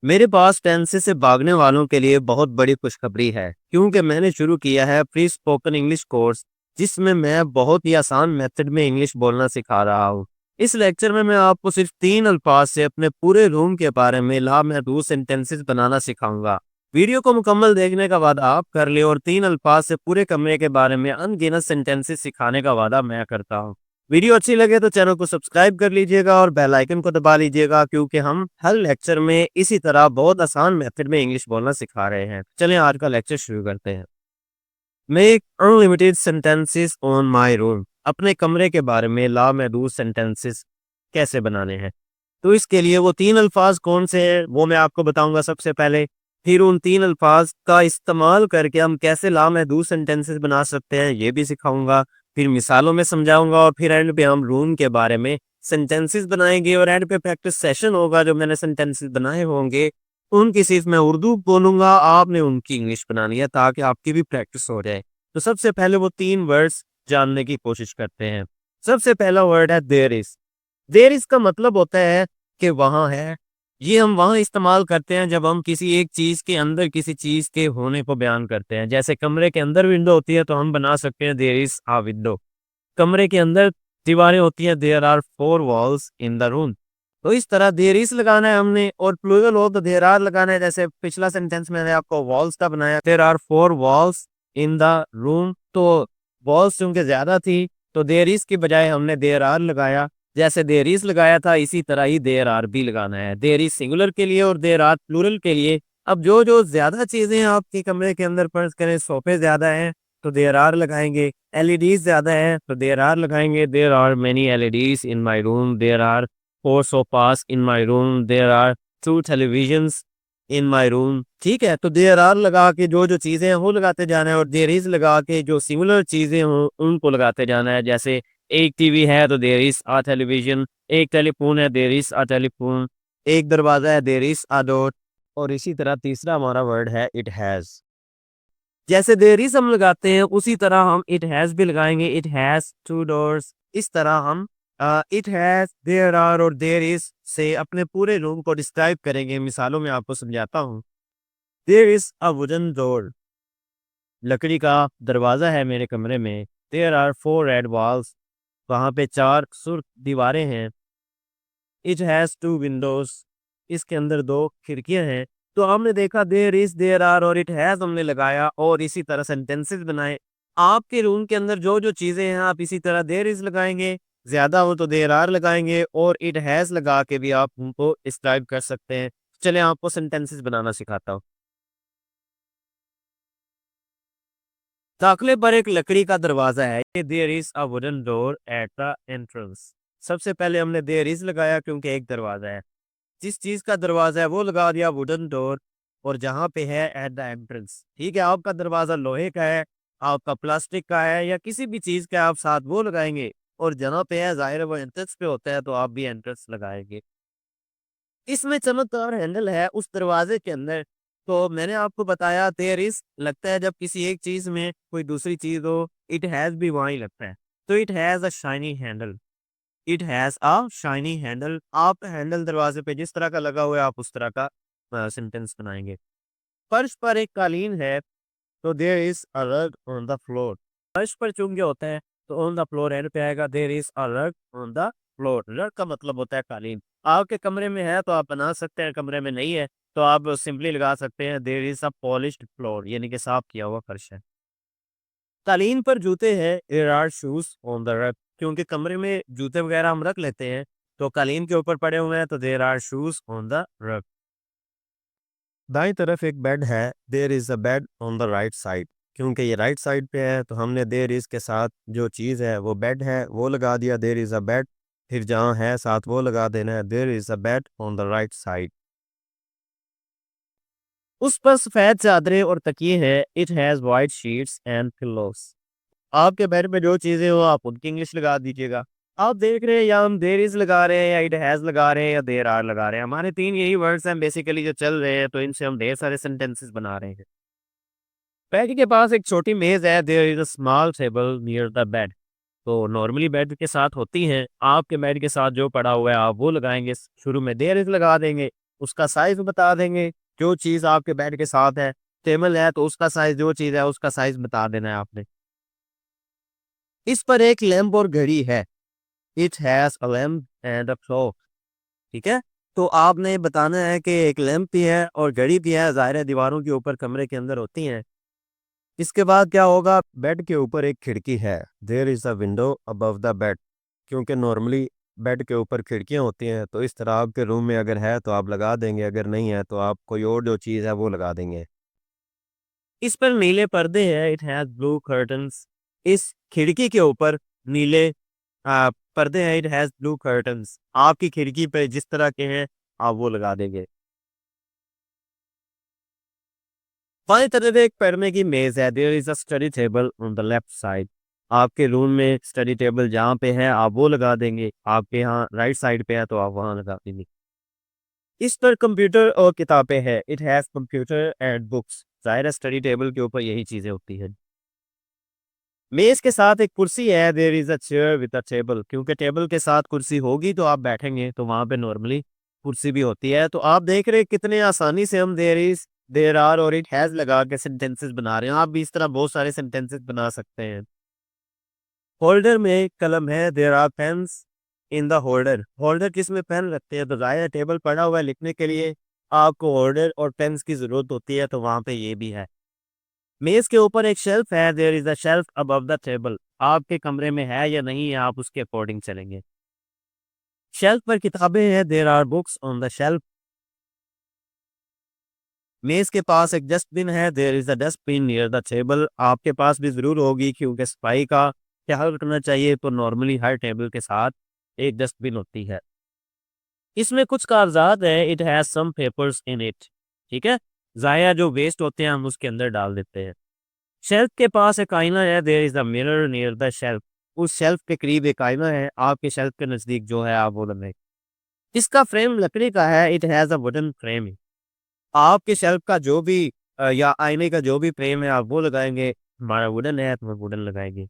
मेरे पास टेंसेस से भागने वालों के लिए बहुत बड़ी खुशखबरी है, क्योंकि मैंने शुरू किया है प्री स्पोकन इंग्लिश कोर्स, जिसमें मैं बहुत ही आसान मेथड में इंग्लिश बोलना सिखा रहा हूँ। इस लेक्चर में मैं आपको सिर्फ 3 अल्फाज से अपने पूरे रूम के बारे में लामहदूद सेंटेंसेस बनाना सिखाऊंगा। वीडियो को मुकम्मल देखने का वादा आप कर ले और 3 अल्फाज से पूरे कमरे के बारे में अनगिनत सेंटेंसेस सिखाने का वादा मैं करता हूँ। वीडियो अच्छी लगे तो चैनल को सब्सक्राइब कर लीजिएगा और बेल आइकन को दबा लीजिएगा, क्योंकि हम हर लेक्चर में इसी तरह बहुत आसान मेथड में इंग्लिश बोलना सिखा रहे हैं। चलिए आज का लेक्चर शुरू करते हैं। Make unlimited sentences on my room. अपने कमरे के बारे में लामहदूद सेंटेंसेस कैसे बनाने हैं। तो इसके लिए वो 3 अल्फाज कौन से हैं वो मैं आपको बताऊंगा सबसे पहले। फिर उन 3 अल्फाज का इस्तेमाल करके हम कैसे लामहदूद सेंटेंसेस बना सकते हैं ये भी सिखाऊंगा। फिर मिसालों में समझाऊंगा और फिर एंड पे हम रूम के बारे में सेंटेंसेस बनाएंगे और एंड पे प्रैक्टिस सेशन होगा। जो मैंने सेंटेंसेस बनाए होंगे उनकी सिर्फ मैं उर्दू बोलूंगा, आपने उनकी इंग्लिश बनानी है ताकि आपकी भी प्रैक्टिस हो जाए। तो सबसे पहले वो 3 वर्ड्स जानने की कोशिश करते हैं। सबसे पहला वर्ड है देयर इज। देयर इज का मतलब होता है कि वहां है। ये हम वहां इस्तेमाल करते हैं जब हम किसी एक चीज के अंदर किसी चीज के होने को बयान करते हैं। जैसे कमरे के अंदर विंडो होती है तो हम बना सकते हैं देयर इज आ विंडो। कमरे के अंदर दीवारें होती हैं, there are 4 walls in the room. तो इस तरह देयर इज लगाना है हमने और प्लूरल हो तो देयर आर लगाना है। जैसे पिछला सेंटेंस मैंने आपको वॉल्स का बनाया, there are 4 walls in the room. तो वॉल्स चूंकि ज्यादा थी तो देयर इज की बजाय हमने देयर आर लगाया। जैसे देयर इज लगाया था इसी तरह ही देयर आर भी लगाना है। देयर इज सिंगुलर के लिए और देयर आर प्लूरल के लिए। अब जो जो ज्यादा चीजें आपके कमरे के अंदर फर्ज करें, सोफे ज्यादा हैं तो देयर आर लगाएंगे। एलईडीज ज्यादा है तो देयर आर लगाएंगे। There are many LEDs in my room. There are 4 sofas in my room. There are 2 televisions in my room. ठीक है, तो देयर आर लगा के जो जो चीजें हैं वो लगाते जाना है और देयर इज लगा के जो सिमिलर चीजें हों उनको लगाते जाना है। जैसे एक टीवी है तो देयर इज अ टेलीविजन। एक टेलीफोन है, देयर इज अ टेलीफोन। एक दरवाजा है, देयर इज अ डोर। और इसी तरह तीसरा हमारा वर्ड है इट हैज। जैसे देयर इज हम लगाते हैं उसी तरह हम इट हैज भी लगाएंगे। It has 2 doors. इस तरह हम इट हैज, देयर आर और देयर इज से अपने पूरे रूम को डिस्क्राइब करेंगे। मिसालों में आपको समझाता हूँ। There is a wooden door. लकड़ी का दरवाजा है मेरे कमरे में। There are 4 red walls. वहां पे 4 सुर्ख दीवारें हैं। It has 2 windows. इसके अंदर 2 खिड़कियां हैं। तो हमने देखा देयर इज, देयर आर और इट हैज हमने लगाया और इसी तरह सेंटेंसेस बनाए। आपके रूम के अंदर जो जो चीजें हैं आप इसी तरह देयर इज लगाएंगे। ज्यादा हो तो देयर आर लगाएंगे और इट हैज लगा के भी आप उनको डिस्क्राइब कर सकते हैं। चले आपको सेंटेंसेस बनाना सिखाता हूँ। दाखिले पर एक लकड़ी का दरवाजा है। There is a wooden door at the entrance. सबसे पहले हमने देयर इज लगाया क्योंकि एक दरवाजा है। जिस चीज का दरवाजा है वो लगा दिया वुडन डोर। और जहां पे है एट द एंट्रेंस। ठीक है, आपका दरवाजा लोहे का है, आपका प्लास्टिक का है या किसी भी चीज का, आप साथ वो लगाएंगे। और जहां पे है जाहिर है वो एंट्रेंस पे होता है तो आप भी एंट्रेंस लगाएंगे। इसमें चमकदार हैंडल है उस दरवाजे के अंदर। तो मैंने आपको बताया देयर इज लगता है जब किसी एक चीज में कोई दूसरी चीज हो। इट हैज भी वहीं लगता है। तो it has a shiny handle. It has a shiny handle. आप हैंडल दरवाजे पे जिस तरह का लगा हुआ है आप उस तरह का सेंटेंस बनाएंगे। फर्श पर एक कालीन है तो देयर इज अ रग ऑन द फ्लोर। फर्श पर चूंकि होता है तो ऑन द फ्लोर एंड पे आएगा। देयर इज अ रग ऑन द फ्लोर। रग का मतलब होता है कालीन। आपके कमरे में है तो आप बना सकते हैं, कमरे में नहीं है तो आप सिंपली लगा सकते हैं there is a polished floor, यानी कि साफ किया हुआ फर्श है। कालीन पर जूते हैं। There are shoes on the rug. क्योंकि कमरे में जूते वगैरह हम रख लेते हैं तो कालीन के ऊपर पड़े हुए हैं तो there are shoes on the rug. दाईं तरफ एक बेड है। There is a bed on the right side. क्योंकि ये राइट साइड पे है तो हमने देयर इज के साथ जो चीज़ है वो बेड है वो लगा दिया देयर इज अ बेड। फिर जहाँ है साथ वो लगा देना है there is a bed on the right side. उस पर सफेद चादरें और तकिए हैं। It has white sheets and pillows. आपके बेड में जो चीजें हो आप उनकी इंग्लिश लगा दीजिएगा। आप देख रहे हैं या हम देयर इज लगा रहे हैं या इट हैज लगा रहे हैं या देयर आर लगा रहे हैं। हमारे 3 यही वर्ड्स हैं बेसिकली जो चल रहे हैं तो इनसे हम ढेर सारे सेंटेंसेस बना रहे हैं। बेड के पास एक छोटी मेज है। There is a small table near the bed. तो नॉर्मली बेड के साथ होती हैं। आपके बेड के साथ जो पड़ा हुआ है आप वो लगाएंगे। शुरू में देयर इज लगा देंगे उसका साइज बता देंगे। जो चीज़ आपके बेड के साथ है, टेबल है तो उसका साइज, जो चीज़ है उसका साइज बता देना है आपने। इस पर एक लैंप और घड़ी है। It has a lamp and a clock. ठीक है? तो आपने बताना है कि एक लैंप भी है और घड़ी भी है, ज़ाहिर है दीवारों के ऊपर कमरे के अंदर होती हैं। इसके बाद क्या होगा, बेड के ऊपर एक खिड़की है। There is a window above the bed. क्योंकि नॉर्मली बेड के ऊपर खिड़कियाँ होती हैं, तो इस तरह आपके रूम में अगर है तो आप लगा देंगे, अगर नहीं है तो आप कोई और जो चीज़ है वो लगा देंगे। इस पर नीले पर्दे हैं, इट हैज़ ब्लू कर्टन्स। इस खिड़की के ऊपर नीले पर्दे हैं, इट हैज़ ब्लू कर्टन्स। आपकी खिड़की पे जिस तरह के हैं, आप वो लगा देंगे। बाएँ तरफ एक पढ़ने की मेज़ है, there is a study table on the left side. आपके रूम में स्टडी टेबल जहाँ पे है, आप वो लगा देंगे। आपके यहाँ राइट साइड पे है, तो आप वहाँ लगा देंगे। इस पर कंप्यूटर और किताबें हैं, it has computer and books. ज़ाहिर है स्टडी टेबल के ऊपर यही चीज़ें होती हैं। मेज़ के साथ एक कुर्सी है, there is a chair with a table. क्योंकि टेबल के साथ कुर्सी होगी तो आप बैठेंगे, तो वहाँ पे नॉर्मली कुर्सी भी होती है। तो आप देख रहे हैं कितने आसानी से हम देयर इज़, देयर आर और इट हैज़ लगा के सेंटेंसेस बना रहे हैं। आप भी इस तरह बहुत सारे सेंटेंसेस बना सकते हैं। होल्डर में कलम है, there are pens in the holder. Holder किसमें पेन रखते हैं, तो ज़ाहिर है टेबल पड़ा हुआ है, लिखने के लिए आपको होल्डर और पेन्स की ज़रूरत होती है, तो वहाँ पे ये भी है। मेज़ के ऊपर एक शेल्फ है, there is a shelf above the table. आपके कमरे में है या नहीं है, आप उसके अकॉर्डिंग चलेंगे। शेल्फ पर किताबें हैं, there are books on the shelf. मेज़ के पास एक डस्टबिन है, there is a dustbin near the table. आपके पास भी ज़रूर होगी, क्योंकि सफाई का ख्याल रखना चाहिए, तो नॉर्मली हर टेबल के साथ एक डस्टबिन होती है। इसमें कुछ कागज़ात हैं, it has some papers in it. ठीक है? ज़ाया जो वेस्ट होते हैं हम उसके अंदर डाल देते हैं। शेल्फ के पास एक आईना है, there is a mirror near the shelf. उस शेल्फ के करीब एक आईना है, आपके शेल्फ के नज़दीक जो है आप वो लगाएँ। इसका फ्रेम लकड़ी का है, it has a wooden frame. आपके शेल्फ का जो भी या आईने का जो भी फ्रेम है आप वो लगाएँगे, हमारा वुडन है तो वुडन लगाएँगे।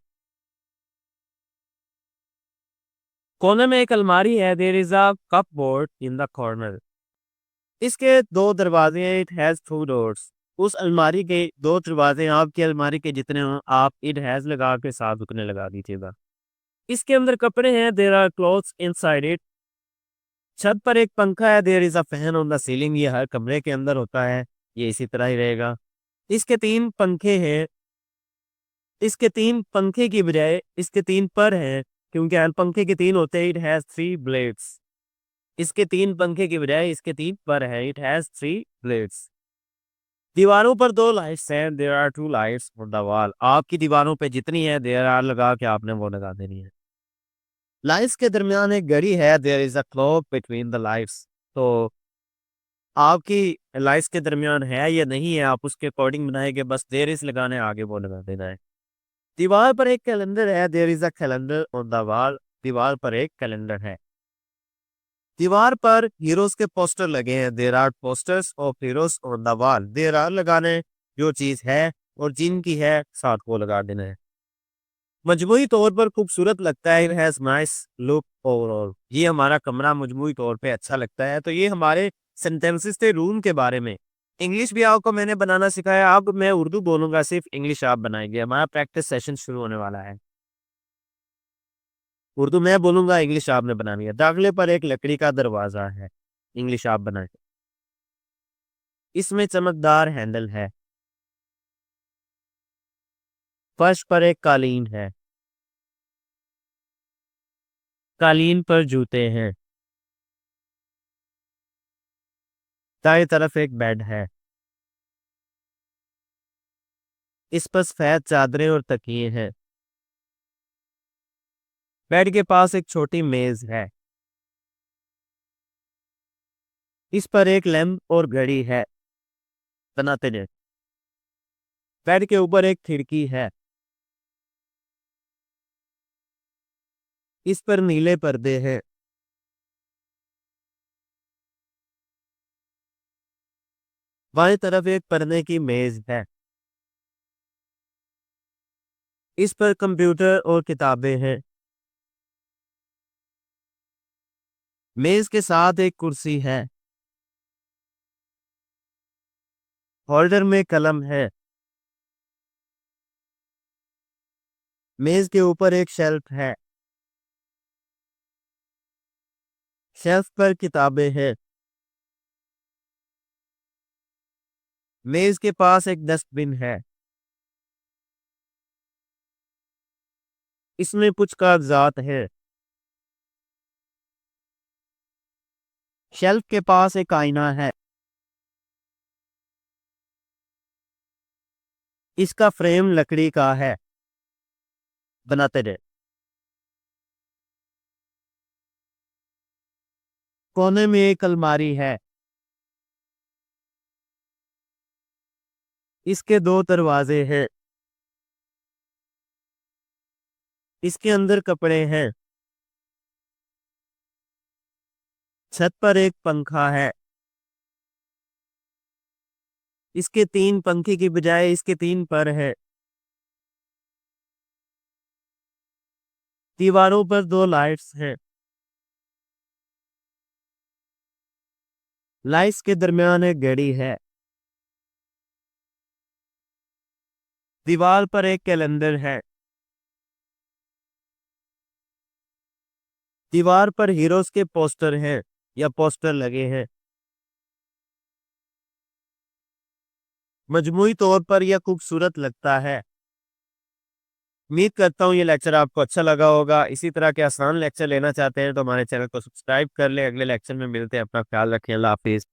कोने में एक अलमारी है, there is a cupboard in the corner. इसके 2 दरवाज़े हैं, इट हैज़ 2 डोर्स। उस अलमारी के 2 दरवाज़े आपकी अलमारी के जितने हों, आप इट हैज़ लगा के साथ उतने लगा दीजिएगा। इसके अंदर कपड़े हैं, there are clothes inside it. छत पर एक पंखा है, there is a fan on the ceiling. ये हर कमरे के अंदर होता है, ये इसी तरह ही रहेगा। इसके 3 पंखे हैं, इसके 3 पंखे की बजाय इसके 3 पर हैं, क्योंकि हर पंखे के 3 होते हैं, इट हैज़ 3 ब्लेड्स। इसके 3 पंखे की बजाय इसके 3 पर हैं, इट हैज़ 3 ब्लेड्स। दीवारों पर 2 लाइट्स हैं, there are 2 lights on the wall. आपकी दीवारों पे जितनी है, देयर आर लगा के आपने वो लगा देनी है। लाइट्स के दरमियान एक घड़ी है, there is a clock between the lights. तो आपकी लाइट्स के दरमियान है या नहीं है, आप उसके अकॉर्डिंग बनाएँगे, बस देयर इज़ लगाना है, आगे वो लगा देना है। दीवार पर एक कैलेंडर है, there is a calendar on the wall. दीवार पर एक कैलेंडर है। दीवार पर हीरोज़ के पोस्टर लगे हैं, there are posters of heroes on the wall. There are लगाने जो चीज़ है और जिनकी है साथ वो लगा देना है। मजमूई तौर पर खूबसूरत लगता है, it has nice look overall. ये हमारा कमरा मजमूई तौर पे अच्छा लगता है। तो ये हमारे सेंटेंसेस थे रूम के बारे में। इंग्लिश भी आपको मैंने बनाना सिखाया, अब मैं उर्दू बोलूँगा, सिर्फ़ इंग्लिश आप बनाएँगे। हमारा प्रैक्टिस सेशन शुरू होने वाला है। उर्दू मैं बोलूँगा, इंग्लिश आपने बनानी है। दाखिले पर एक लकड़ी का दरवाज़ा है, इंग्लिश आप बनाएँ। इसमें चमकदार हैंडल है। फर्श पर एक कालीन है। कालीन पर जूते हैं। दाएँ तरफ एक बेड है। इस पर सफ़ेद चादरें और तकिए हैं। बेड के पास एक छोटी मेज़ है। इस पर एक लैंप और घड़ी है। बनाते जाएँ। बेड के ऊपर एक खिड़की है। इस पर नीले पर्दे हैं। बाएँ तरफ एक पढ़ने की मेज़ है। इस पर कंप्यूटर और किताबें हैं। मेज़ के साथ एक कुर्सी है। होल्डर में कलम है। मेज के ऊपर एक शेल्फ है। शेल्फ पर किताबें हैं। मेज के पास एक डस्टबिन है। इसमें कुछ कागजात है। शेल्फ के पास एक आईना है। इसका फ्रेम लकड़ी का है। बनाते रहे। कोने में एक अलमारी है। इसके दो दरवाजे हैं। इसके अंदर कपड़े हैं। छत पर एक पंखा है। इसके तीन पंखे की बजाय इसके तीन पर है। दीवारों पर दो लाइट्स हैं। लाइट्स के दरमियान एक घड़ी है। दीवार पर एक कैलेंडर है। दीवार पर हीरोज के पोस्टर हैं या पोस्टर लगे हैं। मजमूई तौर पर यह खूबसूरत लगता है। उम्मीद करता हूँ ये लेक्चर आपको अच्छा लगा होगा। इसी तरह के आसान लेक्चर लेना चाहते हैं तो हमारे चैनल को सब्सक्राइब कर लें। अगले लेक्चर में मिलते हैं। अपना ख्याल रखें। अल्लाह हाफिज।